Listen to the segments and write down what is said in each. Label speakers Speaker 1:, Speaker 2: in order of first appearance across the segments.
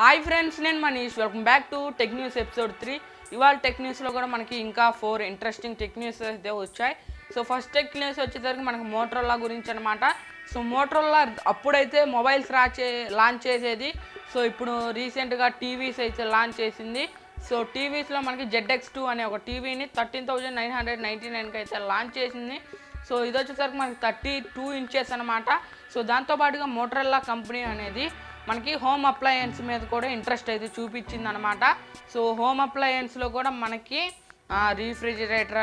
Speaker 1: Hi friends, నేను Manish. Welcome back to tech news episode 3. ఇవాళ tech న్యూస్లో కూడా మనకి ఇంకా 4 ఇంట్రెస్టింగ్ టెక్ న్యూస్ అయితే వచ్చాయి. సో ఫస్ట్ టెక్ న్యూస్ వచ్చేసరికి మనకి మోటరోలా గురించి అనమాట. సో మోటరోలా అప్పుడైతే మొబైల్స్ లాంచ్ చేసేది. సో ఇప్పుడు రీసెంట్గా టీవీస్ అయితే లాంచ్ చేసింది. సో టీవీస్లో మనకి ZX2 అనే ఒక టీవీని 13,999కి అయితే లాంచ్ చేసింది. సో ఇది వచ్చేసరికి మనకి 32 ఇంచెస్ అనమాట. సో దాంతోపాటుగా మోటరోలా కంపెనీ అనేది మనకి హోమ్ అప్లయన్స్ మీద కూడా ఇంట్రెస్ట్ అయితే చూపించింది అనమాట. సో హోమ్ అప్లయన్స్లో కూడా మనకి రీఫ్రిజిరేటర్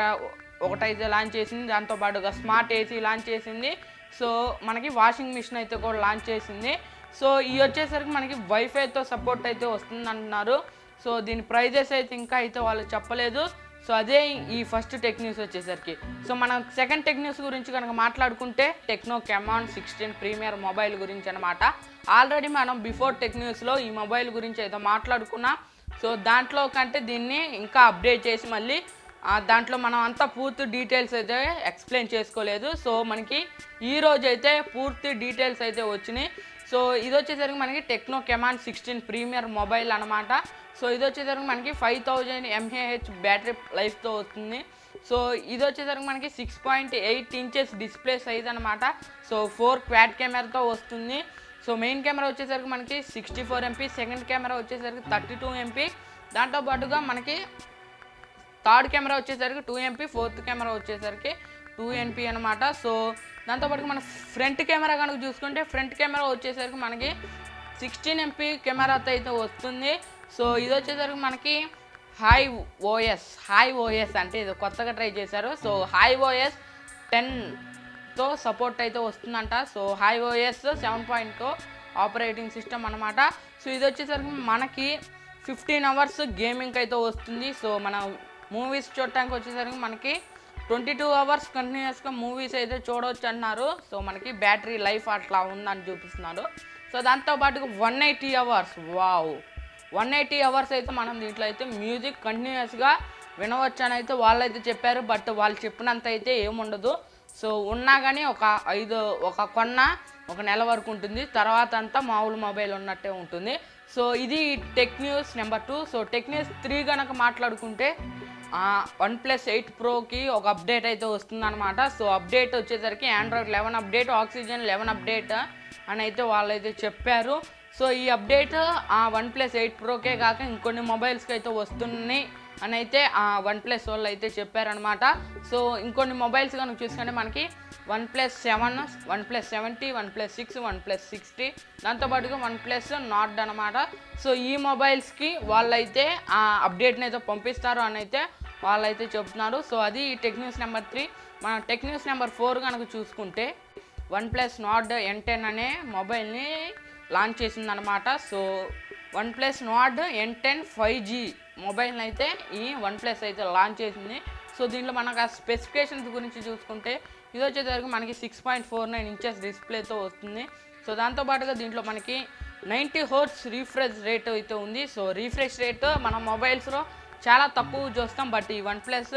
Speaker 1: ఒకటైతే లాంచ్ చేసింది, దాంతోపాటుగా స్మార్ట్ ఏసీ లాంచ్ చేసింది. సో మనకి వాషింగ్ మిషన్ అయితే కూడా లాంచ్ చేసింది. సో ఇవి వచ్చేసరికి మనకి వైఫైతో సపోర్ట్ అయితే వస్తుంది అంటున్నారు. సో దీని ప్రైజెస్ అయితే ఇంకా అయితే వాళ్ళు చెప్పలేదు. సో అదే ఈ ఫస్ట్ టెక్ న్యూస్ వచ్చేసరికి. సో మనం సెకండ్ టెక్ న్యూస్ గురించి కనుక మాట్లాడుకుంటే టెక్నో కెమాన్ 16 ప్రీమియర్ మొబైల్ గురించి అనమాట. ఆల్రెడీ మనం బిఫోర్ టెక్ న్యూస్లో ఈ మొబైల్ గురించి అయితే మాట్లాడుకున్నాం. సో దాంట్లో కంటే దీన్ని ఇంకా అప్డేట్ చేసి మళ్ళీ దాంట్లో మనం అంతా పూర్తి డీటెయిల్స్ అయితే ఎక్స్ప్లెయిన్ చేసుకోలేదు. సో మనకి ఈరోజు అయితే పూర్తి డీటెయిల్స్ అయితే వచ్చినాయి. సో ఇది వచ్చేసరికి మనకి టెక్నో కెమాన్ 16 ప్రీమియర్ మొబైల్ అనమాట. సో ఇది వచ్చేసరికి మనకి 5000 mAh బ్యాటరీ లైఫ్తో వస్తుంది. సో ఇది వచ్చేసరికి మనకి 6.8 ఇంచెస్ డిస్ప్లే సైజ్ అనమాట. సో 4 క్వాడ్ కెమెరాతో వస్తుంది. సో మెయిన్ కెమెరా వచ్చేసరికి మనకి 64 MP, సెకండ్ కెమెరా వచ్చేసరికి 32 MP, దాంతోపాటుగా మనకి థర్డ్ కెమెరా వచ్చేసరికి 2 MP, ఫోర్త్ కెమెరా వచ్చేసరికి 2 MP అనమాట. సో దాంతోపాటుగా మన ఫ్రంట్ కెమెరా కనుక చూసుకుంటే ఫ్రంట్ కెమెరా వచ్చేసరికి మనకి 16 MP కెమెరాతో అయితే వస్తుంది. సో ఇది వచ్చేసరికి మనకి హై ఓఎస్ అంటే ఇది కొత్తగా ట్రై చేశారు. సో హై ఓఎస్ 10తో సపోర్ట్ అయితే వస్తుందంట. So high OS 7.0 operating system అనమాట. సో ఇది వచ్చేసరికి మనకి 15 hours గేమింగ్ అయితే వస్తుంది. సో మన మూవీస్ చూడటానికి వచ్చేసరికి మనకి 22 hours కంటిన్యూస్గా మూవీస్ అయితే చూడవచ్చు అన్నారు. సో మనకి బ్యాటరీ లైఫ్ అట్లా ఉందని చూపిస్తున్నారు. సో దాంతోపాటుగా 180 hours 180 hours అయితే మనం దీంట్లో అయితే మ్యూజిక్ కంటిన్యూస్గా వినవచ్చు అని అయితే వాళ్ళైతే చెప్పారు. బట్ వాళ్ళు చెప్పినంత అయితే ఏముండదు. సో ఉన్నా కానీ ఒక నెల వరకు ఉంటుంది, తర్వాత అంతా మామూలు మొబైల్ ఉన్నట్టే ఉంటుంది. సో ఇది tech news number 2. So tech news 3 కనుక మాట్లాడుకుంటే OnePlus 8 Proకి ఒక అప్డేట్ అయితే వస్తుందన్నమాట. సో అప్డేట్ వచ్చేసరికి Android 11 అప్డేట్, Oxygen 11 అప్డేట్ అని అయితే వాళ్ళైతే చెప్పారు. సో ఈ అప్డేట్ OnePlus 8 Proకే కాక ఇంకొన్ని మొబైల్స్కి అయితే వస్తున్నాయి అని అయితే OnePlus వాళ్ళు అయితే చెప్పారనమాట. సో ఇంకొన్ని మొబైల్స్ కనుక చూసుకుంటే మనకి OnePlus 7, OnePlus 70, OnePlus 6, OnePlus 60, దాంతోపాటుగా OnePlus Nord అనమాట. సో ఈ మొబైల్స్కి వాళ్ళైతే అప్డేట్ని అయితే పంపిస్తారు అని అయితే వాళ్ళైతే చెప్తున్నారు. సో అది టెక్ న్యూస్ నెంబర్ 3. మన టెక్ న్యూస్ నెంబర్ 4 కనుక చూసుకుంటే OnePlus Nord N10 అనే మొబైల్ని లాంచ్ చేసిందనమాట. So OnePlus Nord N10 5G మొబైల్ని అయితే ఈ OnePlus అయితే లాంచ్ చేసింది. సో దీంట్లో మనకు ఆ స్పెసిఫికేషన్స్ గురించి చూసుకుంటే ఇది వచ్చేసరికి మనకి 6.49 ఇంచెస్ డిస్ప్లేతో వస్తుంది. సో దాంతోపాటుగా దీంట్లో మనకి 90 Hz రీఫ్రెష్ రేట్ అయితే ఉంది. సో రీఫ్రెష్ రేట్ మన మొబైల్స్లో చాలా తక్కువ చూస్తాం, బట్ ఈ OnePlus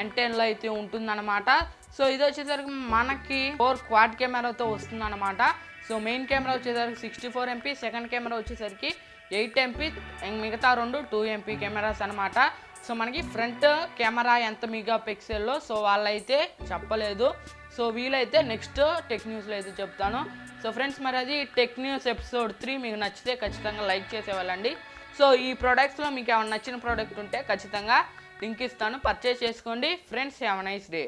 Speaker 1: N10లో అయితే ఉంటుందన్నమాట. సో ఇది వచ్చేసరికి మనకి 4 క్వాడ్ కెమెరాతో వస్తుందన్నమాట. సో మెయిన్ కెమెరా వచ్చేసరికి 64 MP, సెకండ్ కెమెరా వచ్చేసరికి 8 MP, మిగతా 2 MP కెమెరాస్ అనమాట. సో మనకి ఫ్రంట్ కెమెరా ఎంత మెగా పిక్సెల్లో సో వాళ్ళైతే చెప్పలేదు. సో వీలైతే నెక్స్ట్ టెక్ న్యూస్లో అయితే చెప్తాను. సో ఫ్రెండ్స్, మరి అది టెక్ న్యూస్ ఎపిసోడ్ 3. మీకు నచ్చితే ఖచ్చితంగా లైక్ చేసేవాళ్ళండి. సో ఈ ప్రోడక్ట్స్లో మీకు ఏమైనా నచ్చిన ప్రోడక్ట్ ఉంటే ఖచ్చితంగా లింక్ ఇస్తాను, పర్చేస్ చేసుకోండి. Friends, have a nice day.